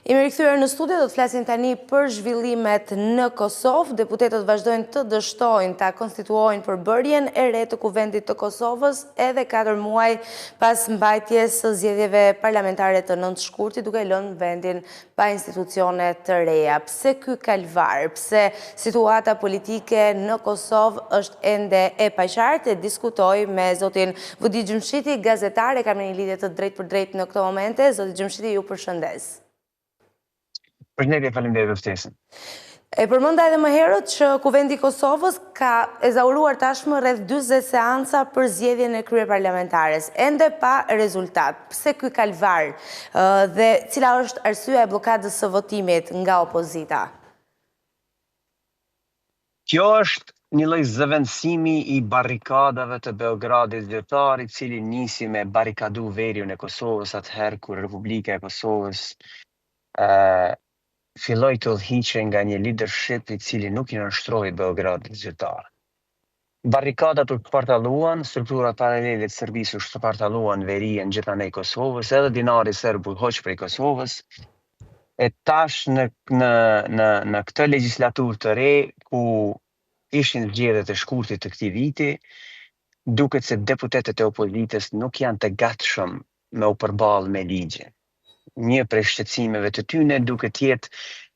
Imi rikthyer në studio, do të flasin tani për zhvillimet në Kosovë. Deputetët vazhdojnë të dështojnë ta konstituojnë përbërjen e re të Kuvendit të Kosovës edhe 4 muaj pas mbajtjes së zgjedhjeve parlamentare të 9 shkurtit, duke lënë vendin pa institucione të reja. Pse ky kalvar? Pse situata politike në Kosovë është ende e paqartë? Diskutoj me zotin Vudi Gjumshiti, gazetar, e kam në një lidhje të drejtë për drejtë në këto momente. Zoti Gjumshiti, ju përshëndes. Përshëndetje, faleminderit për ftesën. E përmenda edhe më herët që Kuvendi i Kosovës ka ezauruar tashmë rreth 40 seanca për zgjedhjen e kryeparlamentares, ende pa rezultat. Pse ky kalvar dhe cila është arsyeja e bllokadës së votimit nga opozita? Kjo është një lloj zëvendësimi i barrikadave të Beogradit zyrtar, i cili nisi me barrikadu veriun e Kosovës atëherë kur Republika e Kosovës filloi të udhëhiqej nga një leadership i cili nuk i nënshtroi Beogradit zyrtar. Barrikadat u shpartalluan, strukturat paralele të Serbisë u shpartalluan verien gjithanej Kosovës, edhe dinari serb u hoq prej Kosovës. E tash në këtë legjislaturë të re, ku ishin zgjedhjet e shkurtit të këtij viti, duket se deputetët e opozitës nuk janë të gatshëm me u përballë me ligje. Një prej shqetësimeve të tyre duket jetë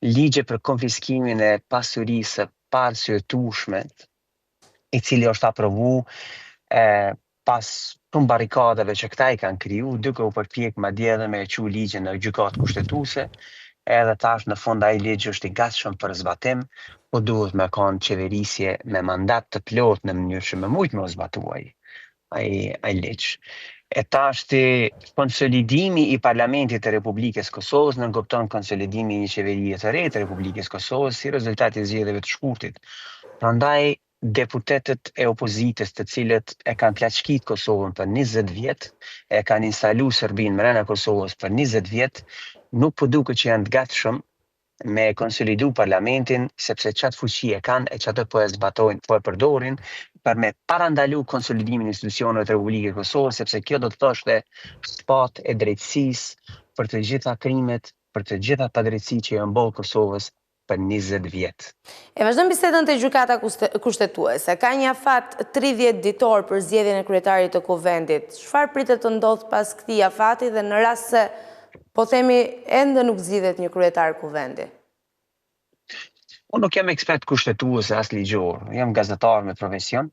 ligje për konfiskimin e pasurisë së parsyetueshme, i cili është aprovu pas shumë barrikadave që këta i kanë kriju, duke u përpjek madje edhe me e quajtur ligjen në gjykatë kushtetuese, edhe tash në fund ai ligj është i gatshëm për zbatim, po duhet me kanë qeverisje me mandat të plotë në mënyrë që me mujt me zbatuaj ai ligj. E tashti konsolidimi i Parlamentit të Republikës Kosovës nënkupton konsolidimi i një qeverie të re të Republikës Kosovës si rezultati i zgjedhjeve të shkurtit. Prandaj deputetët e opozitës, të cilët e kanë plaçkit Kosovën për 20 vjet, e kanë instalu Serbinë brenda Kosovës për 20 vjet, nuk po duket që janë të gatshëm me konsolidu parlamentin, sepse qatë fuqi e kanë e qatë po e zbatojnë, po e përdorin për me parandalu konsolidimin e institucioneve të Republikës Kosovës, sepse kjo do të thoshte shpatë e drejtësisë për të gjitha krimet, për të gjitha padrejtësitë që janë bëu Kosovës për 20 vjet. E vazhdojmë bisedën te gjykata kushtetuese. Ka një afat 30 ditor për zgjedhjen e kryetarit të Kuvendit. Çfarë pritet të ndodh pas këtij afati dhe në rast se po themi ende nuk zgjidhet një kryetar Kuvendi? Unë nuk jam ekspert kushtetuese as ligjor, jam gazetar me profesion.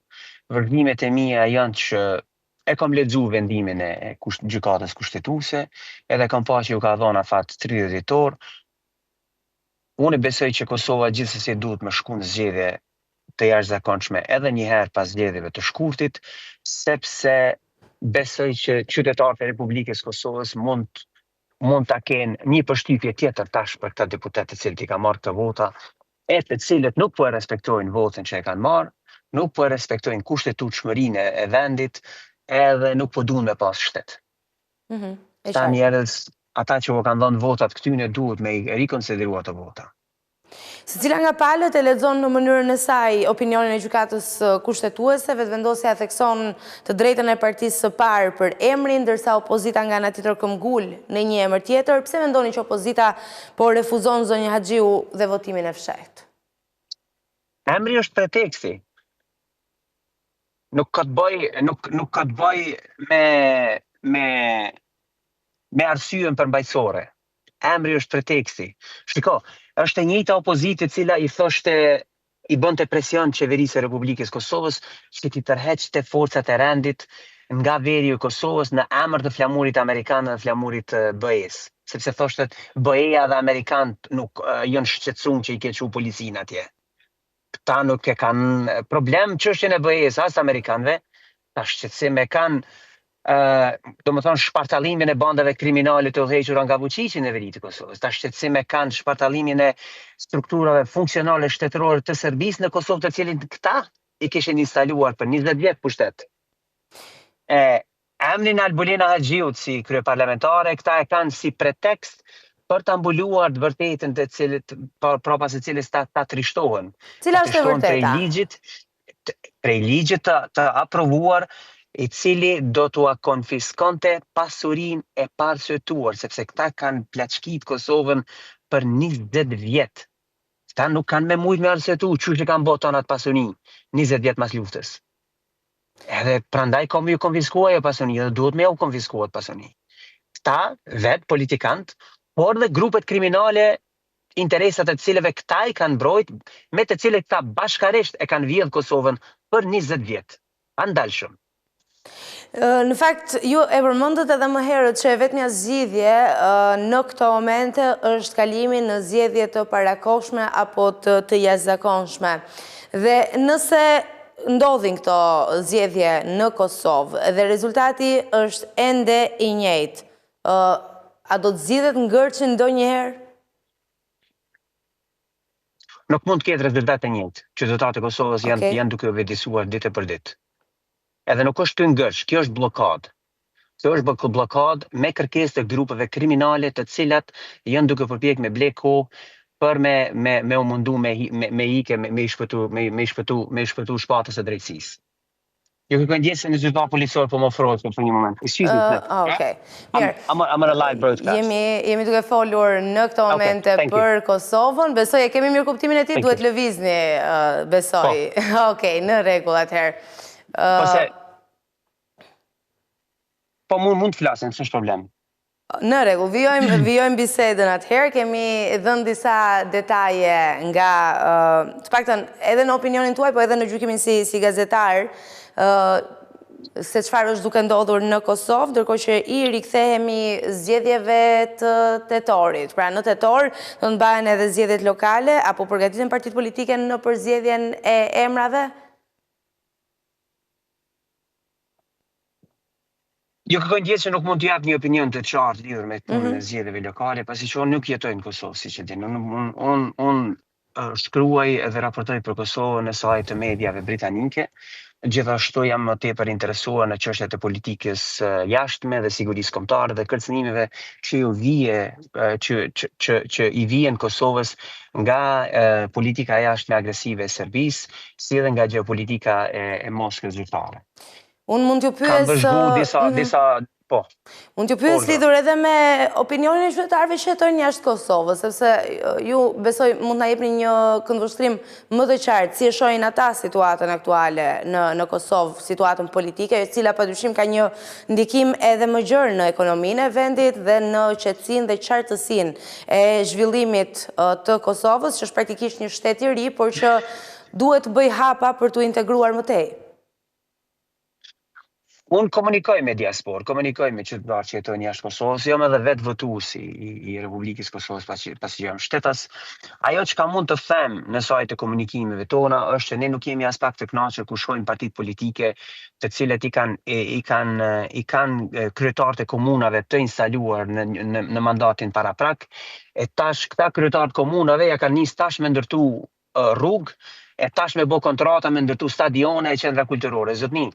Vërtimet e mia janë që e kam lexuar vendimin e gjykatës kushtetuese, edhe kam parë që u ka dhënë afat 30 ditor. Unë besoj që Kosova gjithsesi duhet me shku në zgjedhje të jashtëzakonshme edhe një herë pas zgjedhjeve të shkurtit, sepse besoj që qytetarët e Republikës Kosovës mund ta kenë një përshtypje tjetër tash për këta deputet të cilët i ka marrë këto vota, e të cilët nuk po e respektojnë votën që e kanë marrë, nuk po e respektojnë kushtetutshmërinë e vendit, edhe nuk po duan me pas shtet. Ata njerëz, ata që u kanë dhënë votat këtyne duhet me i rikonsideru ato vota. Secila nga palët e lexon në mënyrën e saj opinionin e gjykatës kushtetuese, vetëvendosja thekson të drejtën e partisë së parë për emrin, ndërsa opozita nga ana tjetër këmbgul në një emër tjetër. Pse mendoni që opozita po refuzon zonjë Haxhiu dhe votimin e fshehtë? Emri është preteksti. Nuk ka të bëj me arsyën përmbajtësore. Emri është preteksti. Shiko, është e njëjta opozitë e cila i thoshte, i bënte presion qeverisë e Republikës Kosovës që t'i tërheqte forcat e rendit nga veri i Kosovës në emër të flamurit amerikan dhe flamurit BE-s. Sepse thoshte BE-ja dhe amerikanët nuk janë shqetësuar që i ke çu policinë atje. Këta nuk e kanë problem çështjen e BE-s as amerikanëve, ta shqetësim e kanë domethënë shpartallimin e bandave kriminale të udhëhequra nga Vučići në veri të Kosovës. Ta shqetësim e kanë shpartallimin e strukturave funksionale shtetërore të Serbisë në Kosovë, të cilin këta i kishin instaluar për 20 vjet pushtet. Emrin Albulina Haxhiut si kryeparlamentare, këta e kanë si pretekst për ta mbuluar të vërtetën të cilët prapas së cilës ta trishtohen. Cila është e vërteta? Prej ligjit të aprovuar i cili do t'ua konfiskonte pasurinë e paraqituar, sepse këta kanë plaçkit Kosovën për 20 vjet. Këta nuk kanë me mujt me arsyetu çu që kanë bërë atë pasuni 20 vjet mas luftës. Edhe prandaj kam ju konfiskua ajo pasuni, dhe duhet me u konfiskuat pasuni. Këta vetë politikant, por dhe grupet kriminale, interesat e cilëve këta i kanë mbrojt, me të cilët këta bashkarisht e kanë vjedhë Kosovën për 20 vjet. Andalshëm. Në fakt, ju e përmendët edhe më herët që vetmja zgjidhje në këto momente është kalimi në zgjedhje të parakohshme apo të jashtëzakonshme. Dhe nëse ndodhin këto zgjedhje në Kosovë dhe rezultati është ende i njëjtë, a do të zgjidhet ngërçi ndonjëherë? Nuk mund të ketë rezultat të njëjtë. Qytetarët e Kosovës janë duke u vëdësuar ditë për ditë. Edhe nuk është të ngërç, kjo është blokadë. Kjo është blokadë me kërkesë të grupeve kriminale të cilat janë duke përpjekë me ble kohë për me u mundu me i shpëtu shpatës e drejtësisë. Jo kërkoj ndjesë në zyrtar policor, po më ofrohet për një moment. Excuse me. Okay. Mirë. I'm on a live broadcast. Jemi duke folur në këto momente për Kosovën. Besoj e kemi mirë kuptimin e ti, duhet lëvizni, besoj. Okej, në rregull atëherë. Po mund të flasim, s'është problem. Në rregull, vijojmë bisedën atëherë, kemi dhënë disa detaje nga, të paktën edhe në opinionin tuaj, po edhe në gjykimin si gazetar, se çfarë është duke ndodhur në Kosovë, ndërkohë që i rikthehemi zgjedhjeve të tetorit. Pra në tetor do të bëhen edhe zgjedhjet lokale, apo përgatiten partitë politike në përzgjedhjen e emrave? Jo kërkoj ndjesë që nuk mund të jap një opinion të qartë lidhur me punën e zgjedhjeve lokale, pasi që unë nuk jetoj në Kosovë, siç e dini. Unë shkruaj edhe raportoj për Kosovën në sajt të mediave britanike. Gjithashtu jam më tepër interesuar në çështjet e politikës jashtme dhe sigurisë kombëtare dhe kërcënimeve që i vijnë Kosovës nga politika jashtme agresive e Serbisë, si edhe nga geopolitika e Moskës zyrtare. Unë mund t'ju pyes... Kam vëzhgu disa... Po. Unë t'ju pyes lidhur edhe me opinionin e qytetarëve që jetojnë jashtë Kosovës, sepse ju besoj mund na jepni një këndvështrim më të qartë si e shohin ata situatën aktuale në Kosovë, situatën politike, e cila padyshim ka një ndikim edhe më gjerë në ekonominë e vendit dhe në qetësinë dhe qartësinë e zhvillimit të Kosovës, që është praktikisht një shtet i ri, por që duhet të bëj hapa për t'u integruar më tej. Unë komunikoj me diasporë, komunikoj me qytetarë që jetojnë jashtë Kosovës, jam edhe vetë votuesi i Republikës Kosovës pasi që jam shtetas. Ajo që ka mund të them në sajt të komunikimeve tona është që ne nuk jemi as pak të kënaqur ku shohim partitë politike të cilët i kanë kryetarët e komunave të instaluar në mandatin paraprak, e tash këta kryetarët komunave ja kanë nisë tash me ndërtu rrugë, e tash me bo kontrata me ndërtu stadione e qendra kulturore. Zotni,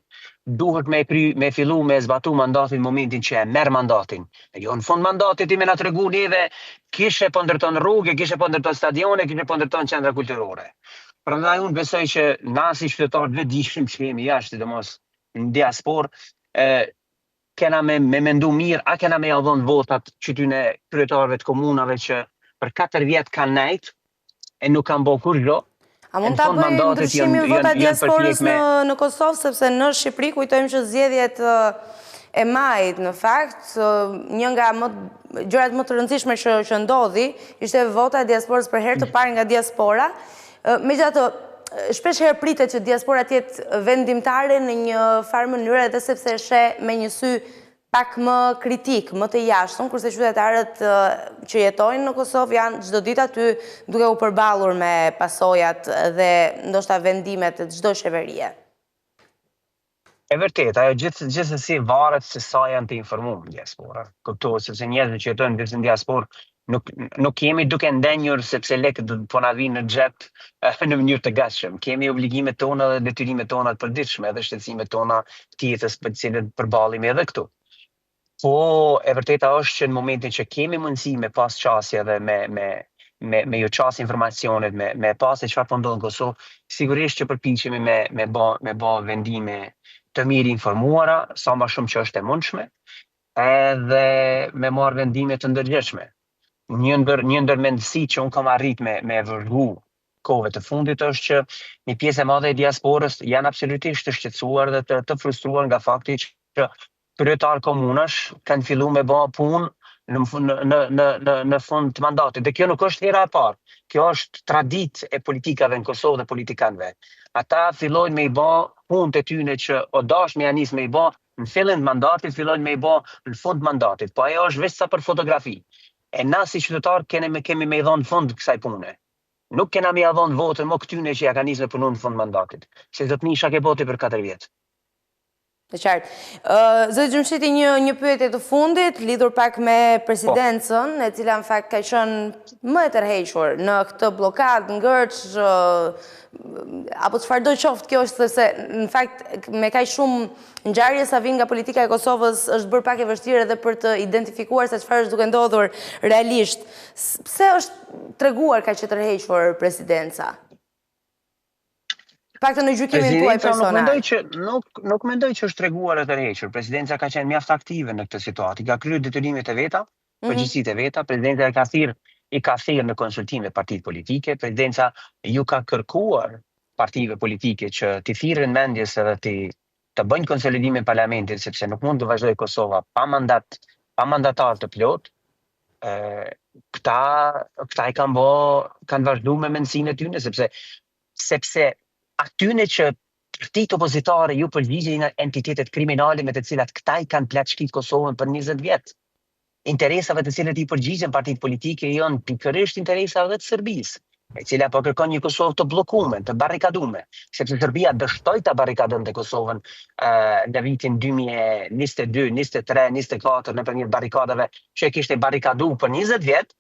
duhet me fillu me zbatu mandatin në momentin që e merr mandatin. Jo në fund mandatit i me na tregu neve kishe po ndërton rrugë, kishe po ndërton stadione, kishe po ndërton qendra kulturore. Prandaj unë besoj që na si qytetarët vetë dishim që jemi jashtë, sidomos në diasporë, kena me mendu mirë, a kena me dhënë votat qytyne kryetarëve të komunave që për 4 vjet kanë nejt e nuk kanë bo kur gjo. A mund ta bëjmë ndryshimin vota diasporës në Kosovë, sepse në Shqipëri kujtojmë që zgjedhjet e majit, në fakt, një nga gjërat më të rëndësishme që ndodhi, ishte vota e diasporës për herë të parë nga diaspora. Megjithatë, shpesh herë pritet që diaspora të jetë vendimtare në një farë mënyrë, edhe sepse sheh me një sy pak më kritik, më të jashtëm, kurse qytetarët që jetojnë në Kosovë janë çdo ditë aty duke u përballur me pasojat dhe ndoshta vendimet të çdo qeverie. E vërtet, ajo gjithsesi varet se sa janë të informuar në diaspora. Kuptohet sepse njerëzit që jetojnë në diasporë nuk jemi duke ndenjur sepse lekët po na vinë në xhep në mënyrë të gatshëm. Kemi obligimet tona dhe detyrimet tona të përditshme dhe shqetësimet tona të jetës për të cilët përballemi edhe këtu. Po, e vërteta është që në momentin që kemi mundësi me pas qasje dhe me ju qas informacionet, me pas e çfarë po ndodh në Kosovë, sigurisht që përpiqemi me bë vendime të mirë informuara, sa më shumë që është e mundshme, edhe me marrë vendime të ndërgjegjshme. Një ndër mendësi që unë kam arrit me vërgu kohëve të fundit është që një pjesë e madhe e diasporës janë absolutisht të shqetësuar dhe të frustruar nga fakti që kryetar komunash kanë filluar me bë punë në fund të mandatit. Dhe kjo nuk është hera e parë. Kjo është traditë e politikave në Kosovë dhe politikanëve. Ata fillojnë me i bë punët e tyre që o dash me janis me i bë në fillim të mandatit, fillojnë me i bë në fund të mandatit. Po ajo është vetëm sa për fotografi. E na si qytetar kemi me i dhënë fund kësaj pune. Nuk kena me i dhënë votën më këtyne që ja ka nisë me punu në fund mandatit. Se do të nisha ke boti për 4 vjetë. Të qartë. Zoti Gjumshiti, një pyetje të fundit, lidhur pak me presidencën, e cila në fakt ka qenë më e tërhequr në këtë blokadë, ngërç, apo çfarëdo qoftë, kjo është se në fakt me kaq shumë ngjarje sa vijnë nga politika e Kosovës është bërë pak e vështirë edhe për të identifikuar se çfarë është duke ndodhur realisht. Pse është treguar kaq e tërhequr presidenca? Pak të në gjykimin tuaj personal. Nuk mendoj që është treguar e tërhequr. Presidenca ka qenë mjaft aktive në këtë situatë. Ka kryer detyrimet e veta, përgjegjësitë e veta. Presidenca i ka thirrë në konsultime partitë politike. Presidenca ju ka kërkuar partive politike që t'i thirrën mendjes edhe të bëjnë konsolidimin e parlamentit, sepse nuk mund të vazhdojë Kosova pa mandatar të plot. Këta i kanë vazhduar me mendsinë e tyre, sepse atyne që partitë opozitare ju përgjigjen entitetet kriminale me të cilat këta i kanë plaçkit Kosovën për 20 vjet. Interesave të cilat i përgjigjen partitë politike janë pikërisht interesave të Serbisë, e cila po kërkon një Kosovë të bllokuar, të barrikaduar, sepse Serbia dështoi ta barrikadonte Kosovën në vitin 2022, 23, 24 nëpërmjet barrikadave që kishte barrikaduar për 20 vjet,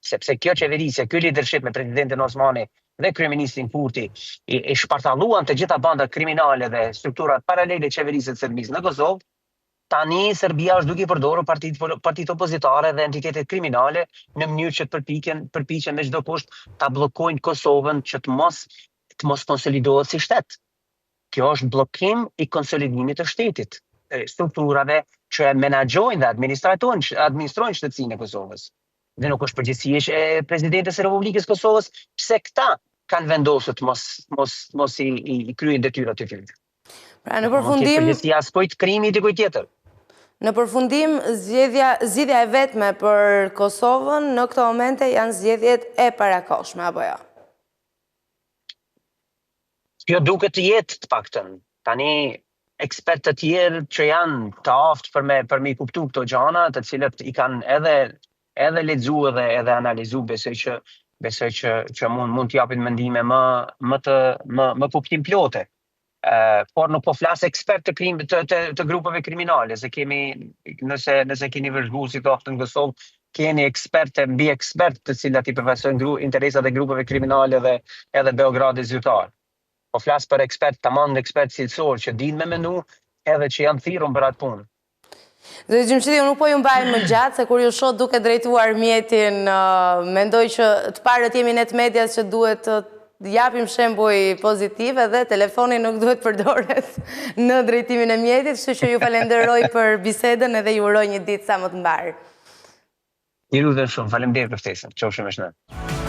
sepse kjo qeverisje, ky leadership me presidentin Osmani dhe kryeministrin Kurti i shpartalluan të gjitha bandat kriminale dhe strukturat paralele qeverisë të Serbisë në Kosovë. Tani Serbia është duke i përdorur partitë opozitare dhe entitetet kriminale në mënyrë që të përpiqen me çdo kusht ta bllokojnë Kosovën që të mos konsolidohet si shtet. Kjo është bllokim i konsolidimit të shtetit, strukturave që menaxhojnë dhe administrojnë shtetësinë e Kosovës. Dhe nuk është përgjegjësi e presidentes e Republikës Kosovës, pse këta kanë vendosur të mos i kryen detyrat e tyre. Pra në përfundim, përgjegjësia s'kujt krimi i dikujt tjetër. Në përfundim, zgjedhja e vetme për Kosovën në këto momente janë zgjedhjet e parakohshme apo jo? Kjo duket të jetë të paktën. Tani ekspertë të tjerë që janë të aftë për me kuptu këto gjana, të cilët i kanë edhe lexu edhe analizu, besoj që mund t'japin mendime më kuptim plote. Por nuk po flas ekspert të grupeve kriminale, se nëse keni vëzhguar situatën në Kosovë, keni mbi ekspert të cilat i përfaqësojnë interesat e grupeve kriminale dhe edhe Beogradi zyrtar. Po flas për tamam ekspert cilësor që dinë me menu edhe që janë thirrur për atë punë. Zoti Gjumshiti, unë nuk po ju mbaj më gjatë, se kur ju shoh duke drejtuar mjetin, mendoj që të parët jemi ne të medias që duhet të japim shembuj pozitive dhe telefoni nuk duhet përdoret në drejtimin e mjetit, kështu që ju falenderoj për bisedën edhe ju uroj një ditë sa më të mbar. Ju lutem shumë, faleminderit për ftesën. Qofshim me shëndet.